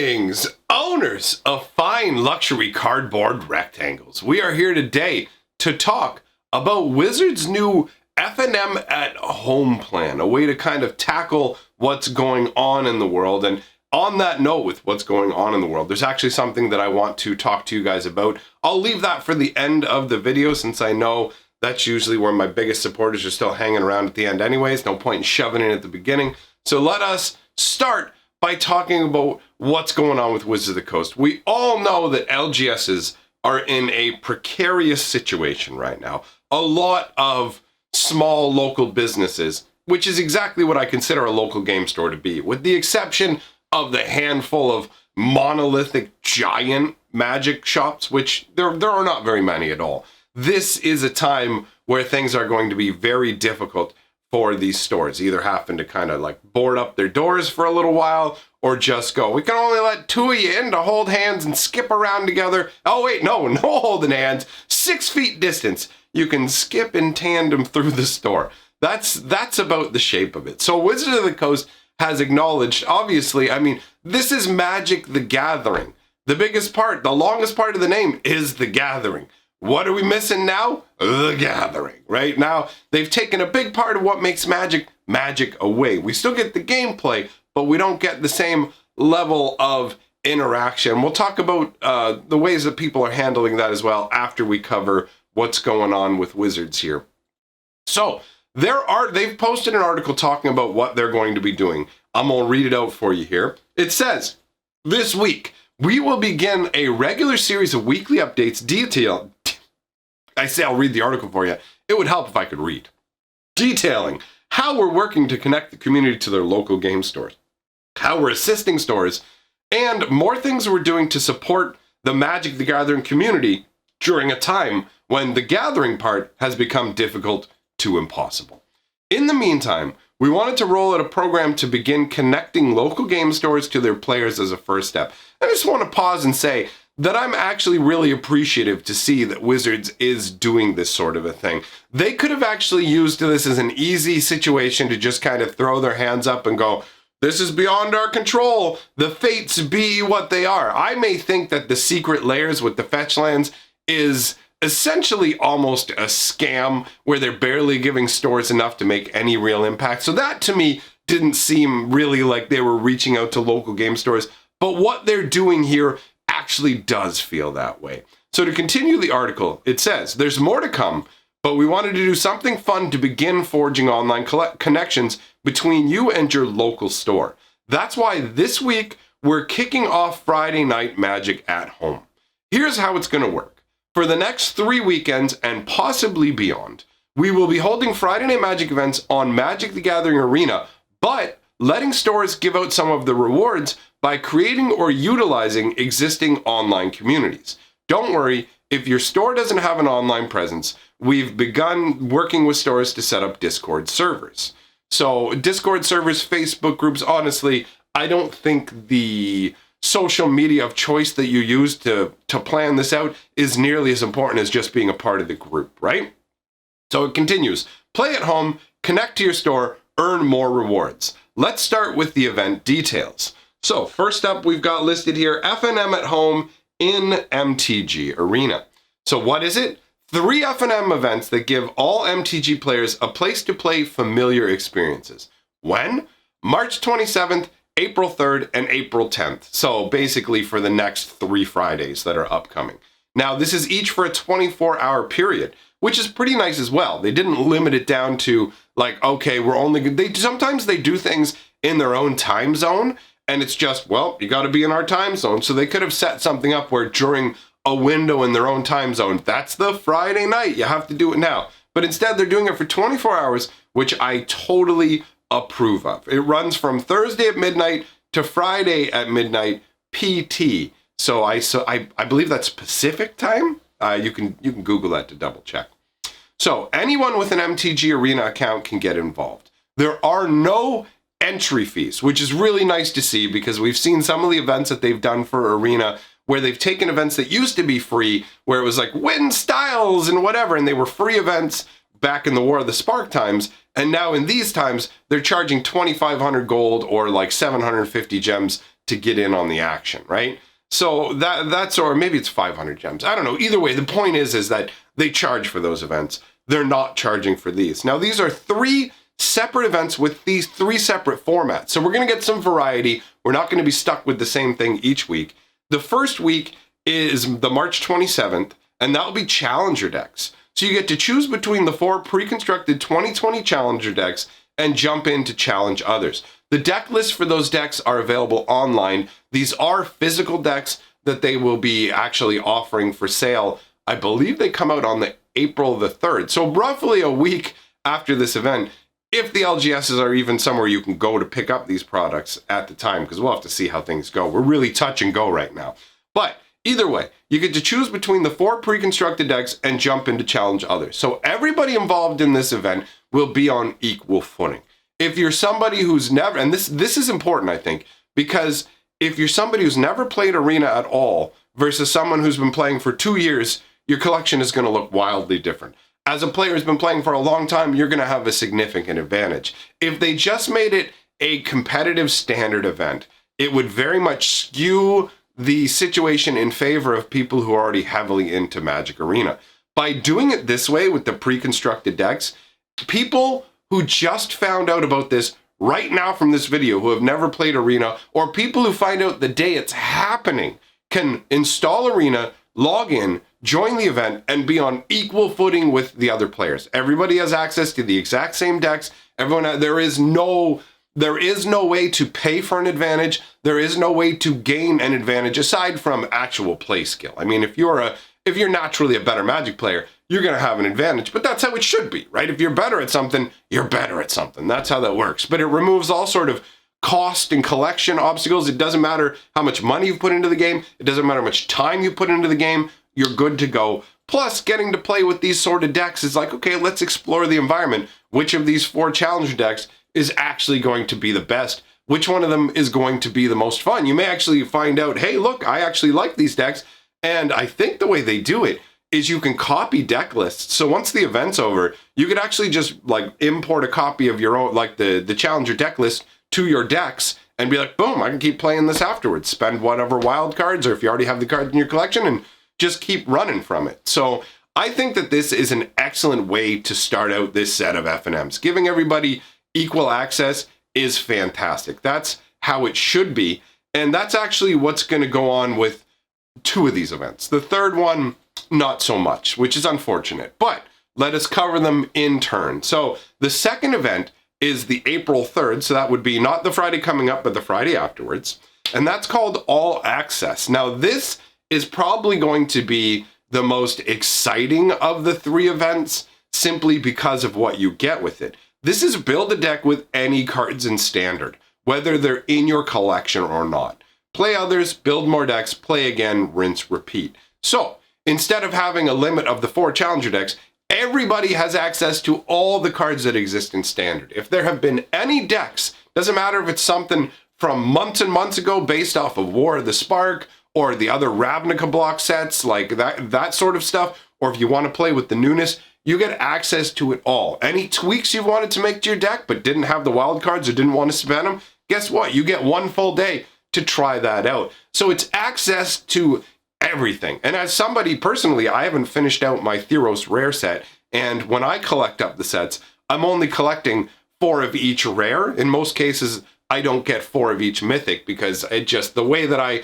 Greetings, owners of fine luxury cardboard rectangles. We are here today to talk about Wizards' new FNM at home plan, a way to kind of tackle what's going on in the world. And on that note, with what's going on in the world, there's actually something that I want to talk to you guys about. I'll leave that for the end of the video, since I know that's usually where my biggest supporters are still hanging around at the end anyways. No point in shoving it at the beginning. So let us start by talking about what's going on with Wizards of the Coast. We all know that LGSs are in a precarious situation right now. A lot of small local businesses, which is exactly what I consider a local game store to be, with the exception of the handful of monolithic giant Magic shops, which there are not very many at all. This is a time where things are going to be very difficult for these stores, either having to kind of like board up their doors for a little while or just go, we can only let two of you in to hold hands and skip around together. Oh wait, no holding hands, 6 feet distance. You can skip in tandem through the store. That's about the shape of it. So Wizards of the Coast has acknowledged, obviously, I mean, this is Magic the Gathering. The biggest part, the longest part of the name is the Gathering. What are we missing now? The Gathering, right? Now, they've taken a big part of what makes Magic away. We still get the gameplay, but we don't get the same level of interaction. We'll talk about the ways that people are handling that as well after we cover what's going on with Wizards here. So, they've posted an article talking about what they're going to be doing. I'm going to read it out for you here. It says, this week, we will begin a regular series of weekly updates I'll read the article for you. It would help if I could read. Detailing how we're working to connect the community to their local game stores, how we're assisting stores, and more things we're doing to support the Magic the Gathering community during a time when the gathering part has become difficult to impossible. In the meantime, we wanted to roll out a program to begin connecting local game stores to their players as a first step. I just want to pause and say that I'm actually really appreciative to see that Wizards is doing this sort of a thing. They could have actually used this as an easy situation to just kind of throw their hands up and go, this is beyond our control. The fates be what they are. I may think that the secret layers with the fetch lands is essentially almost a scam where they're barely giving stores enough to make any real impact. So that to me didn't seem really like they were reaching out to local game stores. But what they're doing here actually does feel that way. So to continue the article, it says, there's more to come, but we wanted to do something fun to begin forging online connections between you and your local store. That's why this week we're kicking off Friday Night Magic at home. Here's how it's going to work. For the next 3 weekends and possibly beyond, we will be holding Friday Night Magic events on Magic the Gathering Arena, but letting stores give out some of the rewards by creating or utilizing existing online communities. Don't worry, if your store doesn't have an online presence, we've begun working with stores to set up Discord servers. So Discord servers, Facebook groups, honestly, I don't think the social media of choice that you use to plan this out is nearly as important as just being a part of the group, right? So it continues. Play at home, connect to your store, earn more rewards. Let's start with the event details. So first up, we've got listed here FNM at home in MTG Arena. So what is it? 3 FNM events that give all MTG players a place to play familiar experiences. When? March 27th, April 3rd, and April 10th. So basically for the next 3 Fridays that are upcoming. Now this is each for a 24-hour period, which is pretty nice as well. They didn't limit it down to like, okay, sometimes they do things in their own time zone, and it's just, well, you got to be in our time zone. So they could have set something up where during a window in their own time zone, that's the Friday night, you have to do it now. But instead, they're doing it for 24 hours, which I totally approve of. It runs from Thursday at midnight to Friday at midnight PT. So I believe that's Pacific time. You can Google that to double check. So anyone with an MTG Arena account can get involved. There are no entry fees, which is really nice to see because we've seen some of the events that they've done for Arena where they've taken events that used to be free, where it was like Win Styles and whatever, and they were free events back in the War of the Spark times, and now in these times, they're charging 2,500 gold or like 750 gems to get in on the action, right? So that's, or maybe it's 500 gems. I don't know. Either way, the point is that they charge for those events. They're not charging for these. Now, these are 3 separate events with these 3 separate formats. So we're going to get some variety. We're not going to be stuck with the same thing each week. The first week is the March 27th, and that'll be Challenger decks. So you get to choose between the 4 pre-constructed 2020 Challenger decks and jump in to challenge others. The deck lists for those decks are available online. These are physical decks that they will be actually offering for sale. I believe they come out on the April the 3rd. So roughly a week after this event, if the LGSs are even somewhere you can go to pick up these products at the time, because we'll have to see how things go. We're really touch and go right now. But either way, you get to choose between the 4 pre-constructed decks and jump in to challenge others. So everybody involved in this event will be on equal footing. If you're somebody who's never, and this is important, I think, because if you're somebody who's never played Arena at all versus someone who's been playing for 2 years, your collection is going to look wildly different. As a player who's been playing for a long time, you're going to have a significant advantage. If they just made it a competitive standard event, it would very much skew the situation in favor of people who are already heavily into Magic Arena. By doing it this way with the pre-constructed decks, people who just found out about this right now from this video, who have never played Arena, or people who find out the day it's happening, can install Arena, log in, join the event, and be on equal footing with the other players. Everybody has access to the exact same decks. There is no way to pay for an advantage. There is no way to gain an advantage aside from actual play skill. I mean, if you're naturally a better Magic player, you're going to have an advantage, but that's how it should be, right? If you're better at something, you're better at something. That's how that works. But it removes all sort of cost and collection obstacles. It doesn't matter how much money you put into the game. It doesn't matter how much time you put into the game. You're good to go. Plus, getting to play with these sort of decks is like, okay, let's explore the environment. Which of these 4 Challenger decks is actually going to be the best? Which one of them is going to be the most fun? You may actually find out, hey, look, I actually like these decks. And I think the way they do it is you can copy deck lists. So once the event's over, you could actually just like import a copy of your own, like the Challenger deck list to your decks and be like, boom, I can keep playing this afterwards. Spend whatever wild cards, or if you already have the cards in your collection, and just keep running from it. So I think that this is an excellent way to start out this set of FNMs. Giving everybody equal access is fantastic. That's how it should be. And that's actually what's going to go on with 2 of these events. The third one, not so much, which is unfortunate, but let us cover them in turn. So the second event is the April 3rd. So that would be not the Friday coming up, but the Friday afterwards. And that's called All Access. Now, this is probably going to be the most exciting of the 3 events simply because of what you get with it. This is build a deck with any cards in Standard, whether they're in your collection or not. Play others, build more decks, play again, rinse, repeat. So instead of having a limit of the 4 Challenger decks, everybody has access to all the cards that exist in Standard. If there have been any decks, doesn't matter if it's something from months and months ago based off of War of the Spark or the other Ravnica block sets, like that sort of stuff, or if you want to play with the newness, you get access to it all. Any tweaks you wanted to make to your deck but didn't have the wild cards or didn't want to spend them, guess what? You get 1 full day to try that out. So it's access to everything. And as somebody personally, I haven't finished out my Theros rare set, and when I collect up the sets, I'm only collecting 4 of each rare. In most cases, I don't get 4 of each mythic because it just the way that I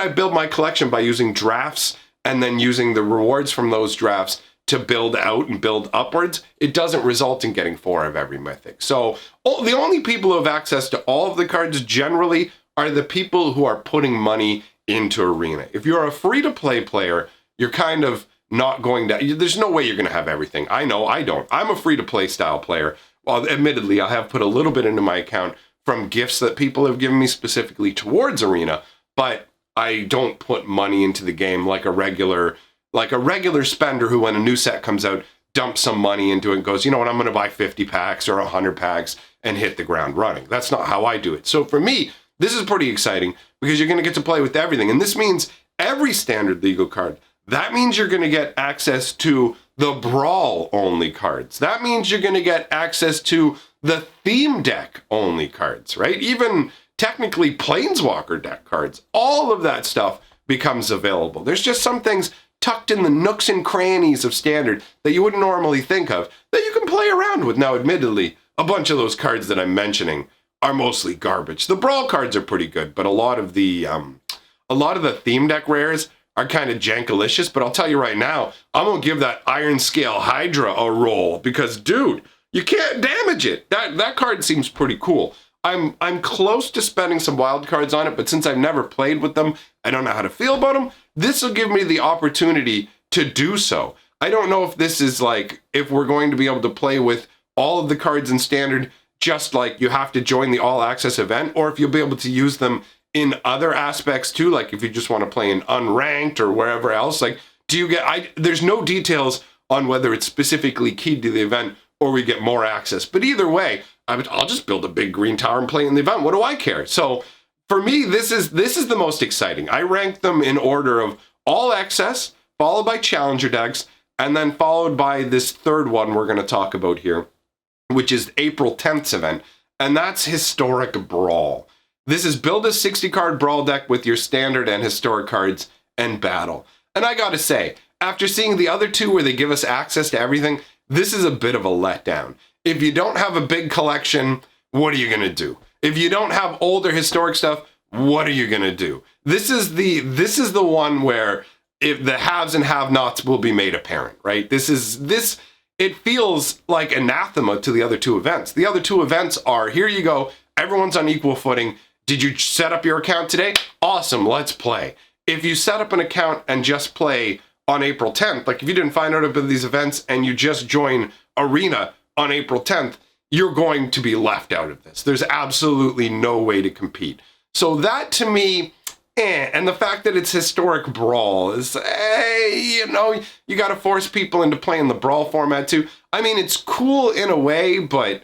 build my collection by using drafts and then using the rewards from those drafts to build out and build upwards, it doesn't result in getting 4 of every mythic. So the only people who have access to all of the cards generally are the people who are putting money into Arena. If you're a free-to-play player, you're kind of not going to, there's no way you're going to have everything. I know I don't. I'm a free-to-play style player. Well, admittedly, I have put a little bit into my account from gifts that people have given me specifically towards Arena, but I don't put money into the game like a regular spender who, when a new set comes out, dumps some money into it and goes, you know what, I'm going to buy 50 packs or 100 packs and hit the ground running. That's not how I do it. So for me, this is pretty exciting because you're going to get to play with everything. And this means every Standard legal card. That means you're going to get access to the Brawl only cards. That means you're going to get access to the theme deck only cards, right? Even technically Planeswalker deck cards. All of that stuff becomes available. There's just some things tucked in the nooks and crannies of Standard that you wouldn't normally think of that you can play around with. Now, admittedly, a bunch of those cards that I'm mentioning are mostly garbage. The Brawl cards are pretty good, but a lot of the theme deck rares are kind of jankalicious. But I'll tell you right now, I'm gonna give that Iron Scale Hydra a roll because, dude, you can't damage it. That card seems pretty cool. I'm close to spending some wild cards on it, but since I've never played with them, I don't know how to feel about them. This will give me the opportunity to do so. I don't know if this is like, if we're going to be able to play with all of the cards in Standard, just like you have to join the All Access event, or if you'll be able to use them in other aspects too, like if you just want to play in Unranked or wherever else. Like, do you get, there's no details on whether it's specifically keyed to the event or we get more access. But either way, I'll just build a big green tower and play in the event. What do I care? So for me, this is the most exciting. I rank them in order of All Access, followed by Challenger decks, and then followed by this third one we're going to talk about here, which is April 10th's event, and that's Historic Brawl. This is build a 60-card Brawl deck with your Standard and Historic cards and battle. And I gotta say, after seeing the other two where they give us access to everything, this is a bit of a letdown. If you don't have a big collection, what are you gonna do? If you don't have older Historic stuff, what are you gonna do? This is the one where if the haves and have-nots will be made apparent, right? It feels like anathema to the other two events. The other two events are, here you go, everyone's on equal footing. Did you set up your account today? Awesome, let's play. If you set up an account and just play on April 10th, like if you didn't find out about these events and you just join Arena on April 10th, you're going to be left out of this. There's absolutely no way to compete. So that to me, and the fact that it's Historic Brawl is, you got to force people into playing the Brawl format too. I mean, it's cool in a way, but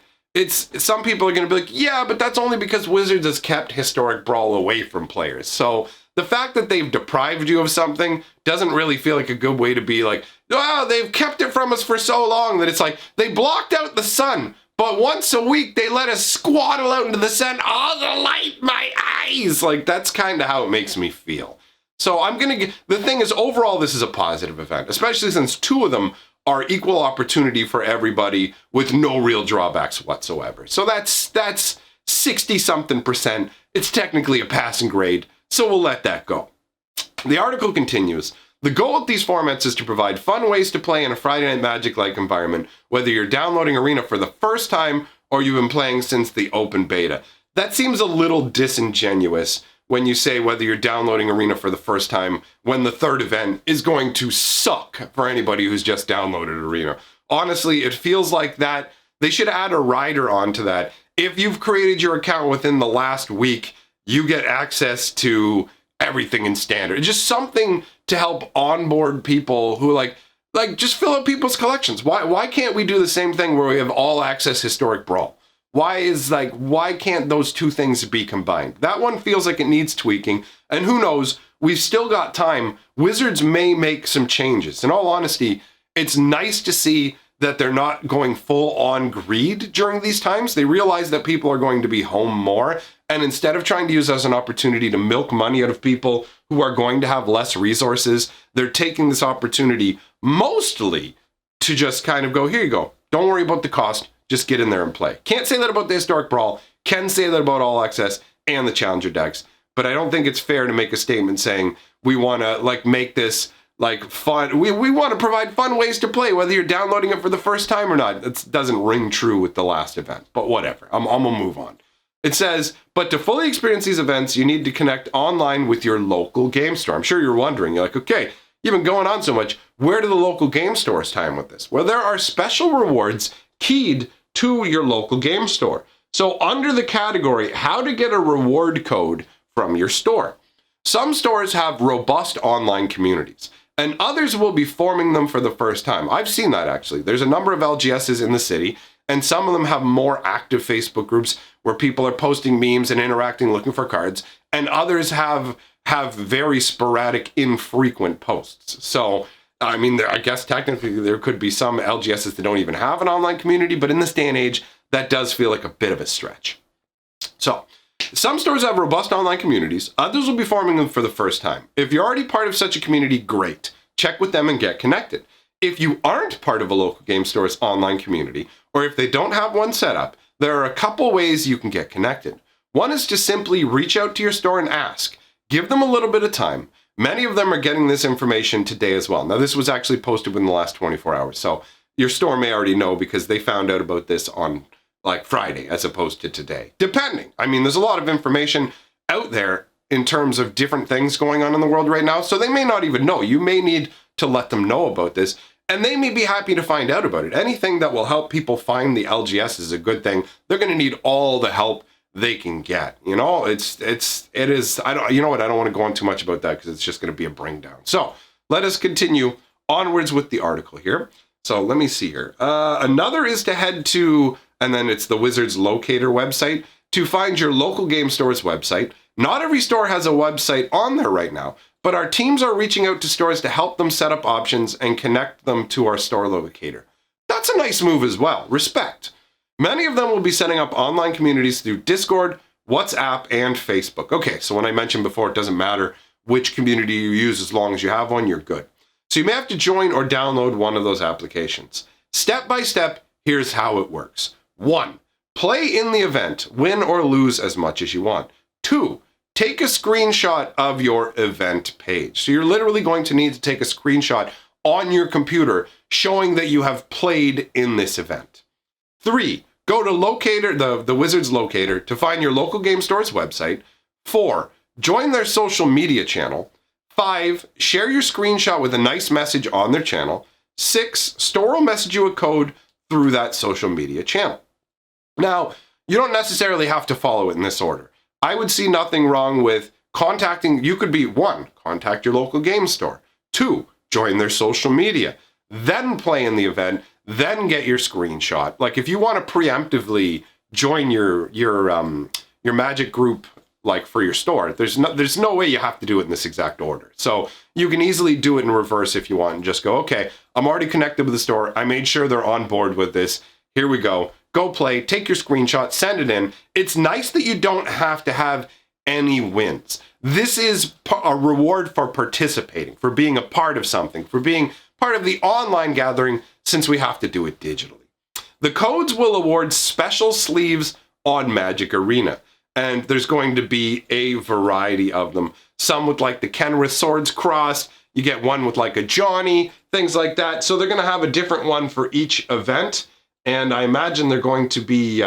some people are going to be like, yeah, but that's only because Wizards has kept Historic Brawl away from players. So the fact that they've deprived you of something doesn't really feel like a good way to be like, oh, they've kept it from us for so long that it's like they blocked out the sun, but once a week they let us squaddle out into the sun. Oh, the light, my eyes. Like, that's kind of how it makes me feel. So the thing is, overall, this is a positive event, especially since two of them are equal opportunity for everybody with no real drawbacks whatsoever. So that's 60-something%. It's technically a passing grade, so we'll let that go. The article continues. The goal with these formats is to provide fun ways to play in a Friday Night Magic-like environment, whether you're downloading Arena for the first time or you've been playing since the open beta. That seems a little disingenuous when you say whether you're downloading Arena for the first time when the third event is going to suck for anybody who's just downloaded Arena. Honestly, it feels like that they should add a rider onto that. If you've created your account within the last week, you get access to everything in Standard. Just something to help onboard people who like just fill out people's collections. Why can't we do the same thing where we have all access Historic Brawl? Why can't those two things be combined? That one feels like it needs tweaking, and who knows, we've still got time. Wizards may make some changes. In all honesty, it's nice to see that they're not going full on greed during these times. They realize that people are going to be home more, and instead of trying to use as an opportunity to milk money out of people who are going to have less resources, they're taking this opportunity mostly to just kind of go, here you go. Don't worry about the cost. Just get in there and play. Can't say that about the Historic Brawl. Can say that about All Access and the Challenger decks. But I don't think it's fair to make a statement saying we want to make this fun. We want to provide fun ways to play, whether you're downloading it for the first time or not. It doesn't ring true with the last event. But whatever. I'm gonna move on. It says, but to fully experience these events, you need to connect online with your local game store. I'm sure you're wondering. You're like, okay, you've been going on so much. Where do the local game stores tie in with this? Well, there are special rewards keyed to your local game store. So under the category, how to get a reward code from your store. Some stores have robust online communities, and others will be forming them for the first time. I've seen that actually. There's a number of LGSs in the city, and some of them have more active Facebook groups where people are posting memes and interacting, looking for cards, and others have very sporadic, infrequent posts. So I mean, I guess technically there could be some LGSs that don't even have an online community, but in this day and age, that does feel like a bit of a stretch. So Some stores have robust online communities. Others will be forming them for the first time. If you're already part of such a community, great. Check with them and get connected. If you aren't part of a local game store's online community, or if they don't have one set up, there are a couple ways you can get connected. One is to simply reach out to your store and ask. Give them a little bit of time. Many of them are getting this information today as well. Now, this was actually posted within the last 24 hours, so your store may already know because they found out about this on like Friday as opposed to today. Depending. I mean, there's a lot of information out there in terms of different things going on in the world right now, so they may not even know. You may need to let them know about this, and they may be happy to find out about it. Anything that will help people find the LGS is a good thing. They're going to need all the help they can get. You know, it is, I don't, you know what, I don't want to go on too much about that because it's just going to be a bring down. So let us continue onwards with the article here. So let me see here. Another is to head to, and then it's the Wizards Locator website, to find your local game store's website. Not every store has a website on there right now, but our teams are reaching out to stores to help them set up options and connect them to our store locator. That's a nice move as well. Respect. Many of them will be setting up online communities through Discord, WhatsApp, and Facebook. Okay, so when I mentioned before, it doesn't matter which community you use as long as you have one, you're good. So you may have to join or download one of those applications. Step by step, here's how it works. 1. Play in the event, win or lose as much as you want. 2. Take a screenshot of your event page. So you're literally going to need to take a screenshot on your computer showing that you have played in this event. 3. Go to Locator, the Wizards Locator, to find your local game store's website. 4. Join their social media channel. 5. Share your screenshot with a nice message on their channel. 6. Store will message you a code through that social media channel. Now, you don't necessarily have to follow it in this order. I would see nothing wrong with contacting, you could be 1, contact your local game store. 2, join their social media. Then play in the event, then get your screenshot. Like if you want to preemptively join your Magic group, like for your store, there's no way you have to do it in this exact order. So you can easily do it in reverse if you want and just go, okay, I'm already connected with the store. I made sure they're on board with this. Here we go. Go play, take your screenshot, send it in. It's nice that you don't have to have any wins. This is a reward for participating, for being a part of something, for being part of the online gathering, since we have to do it digitally. The codes will award special sleeves on Magic Arena, and there's going to be a variety of them. Some with like the Kenrith swords crossed, you get one with like a Johnny, things like that. So they're going to have a different one for each event, and I imagine they're going to be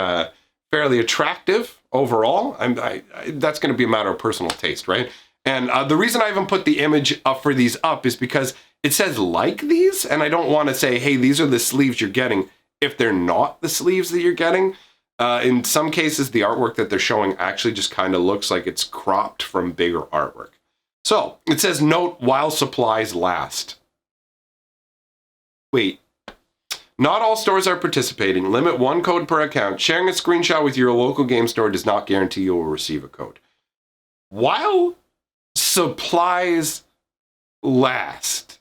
fairly attractive overall. That's going to be a matter of personal taste, right? And the reason I haven't put the image up for these up is because it says like these, and I don't want to say, hey, these are the sleeves you're getting, if they're not the sleeves that you're getting. In some cases, the artwork that they're showing actually just kind of looks like it's cropped from bigger artwork. So it says, note, while supplies last. Wait, not all stores are participating. Limit 1 code per account. Sharing a screenshot with your local game store does not guarantee you will receive a code. While supplies last.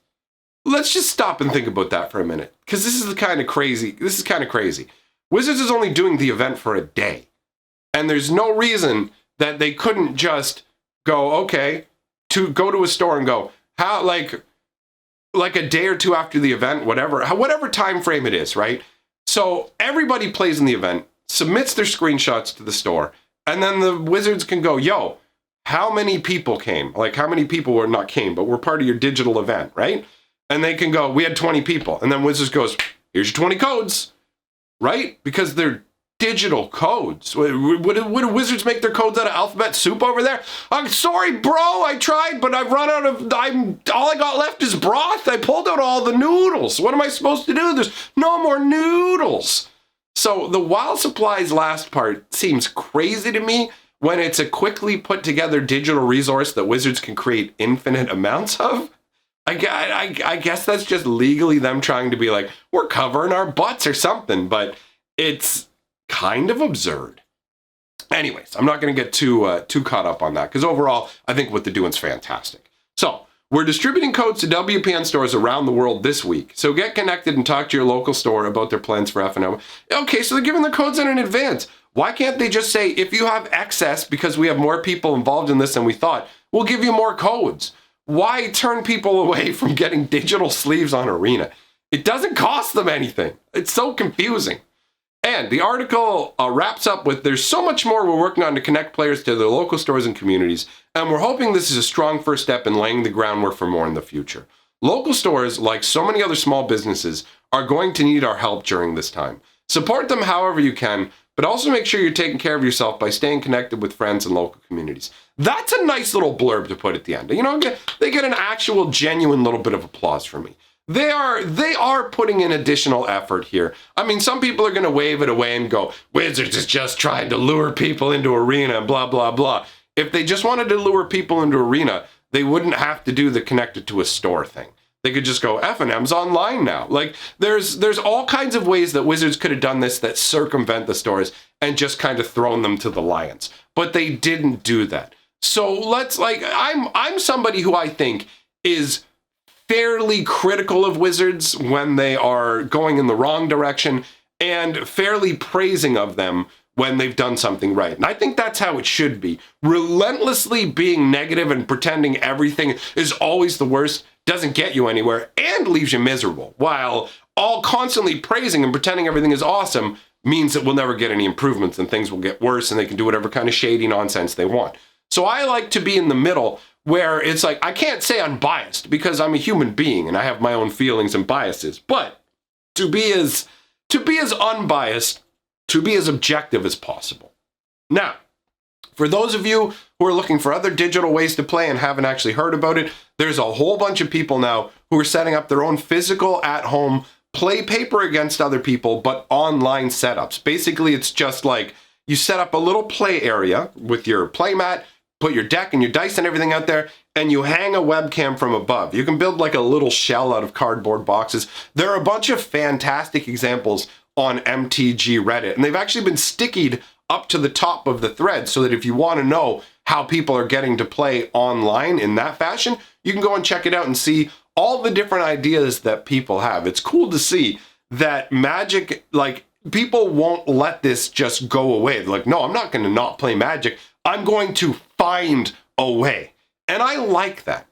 Let's just stop and think about that for a minute, because this is kind of crazy. Wizards is only doing the event for a day, and there's no reason that they couldn't just go, okay, to go to a store and go, how, like a day or two after the event, whatever time frame it is, right? So everybody plays in the event, submits their screenshots to the store, and then the Wizards can go, yo, how many people came? Like how many people were not came, but were part of your digital event, right? And they can go, we had 20 people. And then Wizards goes, here's your 20 codes, right? Because they're digital codes. Would Wizards make their codes out of alphabet soup over there? I'm sorry, bro, I tried, but I've run out of, all I got left is broth. I pulled out all the noodles. What am I supposed to do? There's no more noodles. So the while supplies last part seems crazy to me when it's a quickly put together digital resource that Wizards can create infinite amounts of. I guess that's just legally them trying to be like, we're covering our butts or something, but it's kind of absurd. Anyways, I'm not going to get too caught up on that, because overall, I think what they're doing is fantastic. So, we're distributing codes to WPN stores around the world this week, so get connected and talk to your local store about their plans for FNMS. Okay, so they're giving the codes in advance. Why can't they just say, if you have excess because we have more people involved in this than we thought, we'll give you more codes? Why turn people away from getting digital sleeves on Arena? It doesn't cost them anything. It's so confusing. And the article wraps up with, there's so much more we're working on to connect players to their local stores and communities, and we're hoping this is a strong first step in laying the groundwork for more in the future. Local stores, like so many other small businesses, are going to need our help during this time. Support them however you can, but also make sure you're taking care of yourself by staying connected with friends and local communities. That's a nice little blurb to put at the end. You know, they get an actual genuine little bit of applause from me. They are putting in additional effort here. I mean, some people are going to wave it away and go, Wizards is just trying to lure people into Arena and blah, blah, blah. If they just wanted to lure people into Arena, they wouldn't have to do the connected to a store thing. They could just go, FNM's online now. Like, there's all kinds of ways that Wizards could have done this that circumvent the stores and just kind of thrown them to the lions. But they didn't do that. So I'm somebody who I think is fairly critical of Wizards when they are going in the wrong direction, and fairly praising of them when they've done something right. And I think that's how it should be. Relentlessly being negative and pretending everything is always the worst doesn't get you anywhere and leaves you miserable, while all constantly praising and pretending everything is awesome means that we'll never get any improvements and things will get worse and they can do whatever kind of shady nonsense they want. So I like to be in the middle, where it's like, I can't say I'm biased because I'm a human being and I have my own feelings and biases, but to be as unbiased, to be as objective as possible. Now, for those of you who are looking for other digital ways to play and haven't actually heard about it, there's a whole bunch of people now who are setting up their own physical at-home play paper against other people, but online setups. Basically, it's just like you set up a little play area with your play mat, put your deck and your dice and everything out there, and you hang a webcam from above. You can build like a little shell out of cardboard boxes. There are a bunch of fantastic examples on MTG Reddit, and they've actually been stickied up to the top of the thread so that if you want to know how people are getting to play online in that fashion, you can go and check it out and see all the different ideas that people have. It's cool to see that Magic, like, people won't let this just go away. They're like, no, I'm not going to not play Magic. I'm going to find a way. And I like that.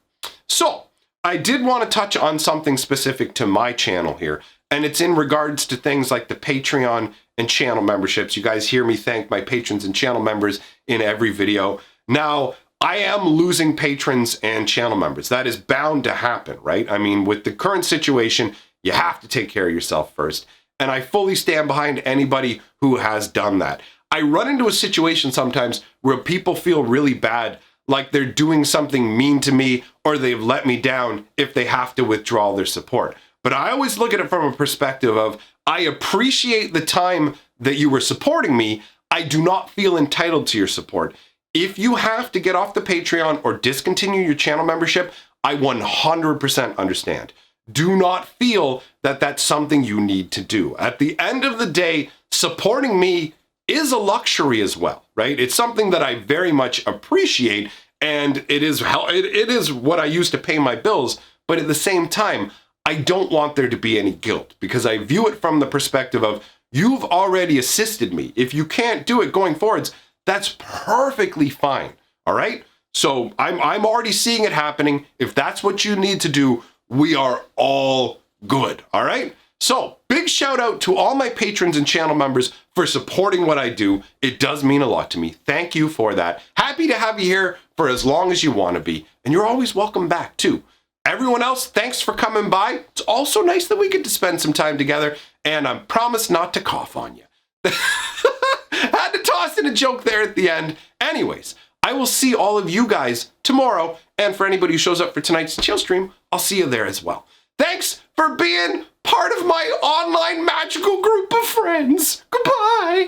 So I did want to touch on something specific to my channel here, and it's in regards to things like the Patreon and channel memberships. You guys hear me thank my patrons and channel members in every video. Now, I am losing patrons and channel members. That is bound to happen, right? I mean, with the current situation, you have to take care of yourself first. And I fully stand behind anybody who has done that. I run into a situation sometimes where people feel really bad, like they're doing something mean to me or they've let me down if they have to withdraw their support. But I always look at it from a perspective of, I appreciate the time that you were supporting me. I do not feel entitled to your support. If you have to get off the Patreon or discontinue your channel membership, I 100% understand. Do not feel that that's something you need to do. At the end of the day, supporting me is a luxury as well, right? It's something that I very much appreciate, and it is what I use to pay my bills, but at the same time, I don't want there to be any guilt, because I view it from the perspective of, you've already assisted me. If you can't do it going forwards, that's perfectly fine, all right? So I'm already seeing it happening. If that's what you need to do, we are all good, all right? So, big shout out to all my patrons and channel members for supporting what I do. It does mean a lot to me. Thank you for that. Happy to have you here for as long as you want to be. And you're always welcome back, too. Everyone else, thanks for coming by. It's also nice that we get to spend some time together, and I promise not to cough on you. Had to toss in a joke there at the end. Anyways, I will see all of you guys tomorrow, and for anybody who shows up for tonight's chill stream, I'll see you there as well. Thanks for being part of my online magical group of friends. Goodbye.